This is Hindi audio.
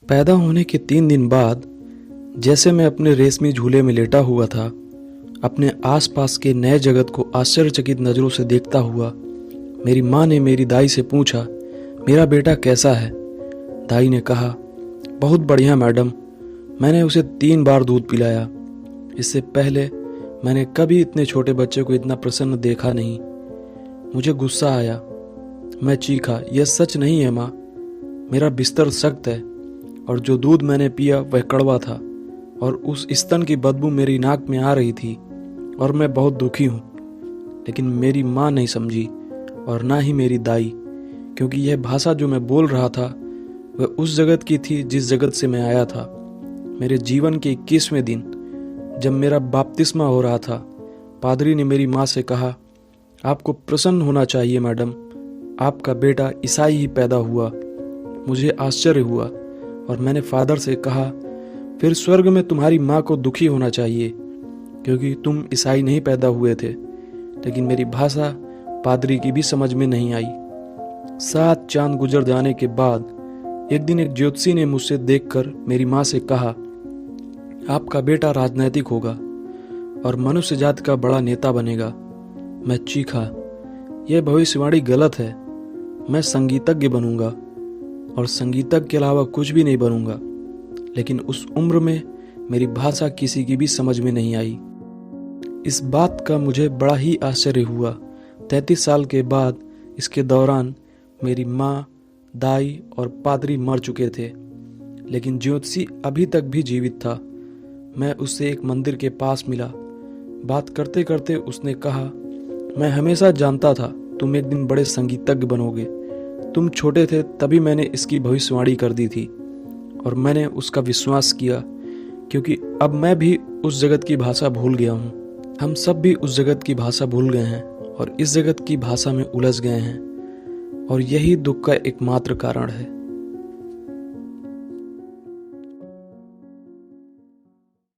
पैदा होने के 3 दिन बाद जैसे मैं अपने रेशमी झूले में लेटा हुआ था, अपने आसपास के नए जगत को आश्चर्यचकित नज़रों से देखता हुआ, मेरी माँ ने मेरी दाई से पूछा, मेरा बेटा कैसा है? दाई ने कहा, बहुत बढ़िया मैडम। मैंने उसे 3 बार दूध पिलाया। इससे पहले मैंने कभी इतने छोटे बच्चे को इतना प्रसन्न देखा नहीं। मुझे गुस्सा आया। मैं चीखा, यह सच नहीं है माँ। मेरा बिस्तर सख्त है और जो दूध मैंने पिया वह कड़वा था और उस स्तन की बदबू मेरी नाक में आ रही थी और मैं बहुत दुखी हूँ। लेकिन मेरी माँ नहीं समझी और ना ही मेरी दाई, क्योंकि यह भाषा जो मैं बोल रहा था वह उस जगत की थी जिस जगत से मैं आया था। मेरे जीवन के 21वें दिन जब मेरा बपतिस्मा हो रहा था, पादरी ने मेरी माँ से कहा, आपको प्रसन्न होना चाहिए मैडम, आपका बेटा ईसाई ही पैदा हुआ। मुझे आश्चर्य हुआ और मैंने फादर से कहा, फिर स्वर्ग में तुम्हारी माँ को दुखी होना चाहिए क्योंकि तुम ईसाई नहीं पैदा हुए थे। लेकिन मेरी भाषा पादरी की भी समझ में नहीं आई। 7 चांद गुजर जाने के बाद एक दिन एक ज्योतिषी ने मुझसे देखकर मेरी माँ से कहा, आपका बेटा राजनैतिक होगा और मनुष्य जाति का बड़ा नेता बनेगा। मैं चीखा, यह भविष्यवाणी गलत है। मैं संगीतज्ञ बनूंगा और संगीतज्ञ के अलावा कुछ भी नहीं बनूंगा। लेकिन उस उम्र में मेरी भाषा किसी की भी समझ में नहीं आई। इस बात का मुझे बड़ा ही आश्चर्य हुआ। 33 साल के बाद इसके दौरान मेरी माँ, दाई और पादरी मर चुके थे, लेकिन ज्योतिषी अभी तक भी जीवित था। मैं उससे एक मंदिर के पास मिला। बात करते करते उसने कहा, मैं हमेशा जानता था तुम एक दिन बड़े संगीतज्ञ बनोगे। तुम छोटे थे तभी मैंने इसकी भविष्यवाणी कर दी थी और मैंने उसका विश्वास किया, क्योंकि अब मैं भी उस जगत की भाषा भूल गया हूँ। हम सब भी उस जगत की भाषा भूल गए हैं और इस जगत की भाषा में उलझ गए हैं और यही दुख का एकमात्र कारण है।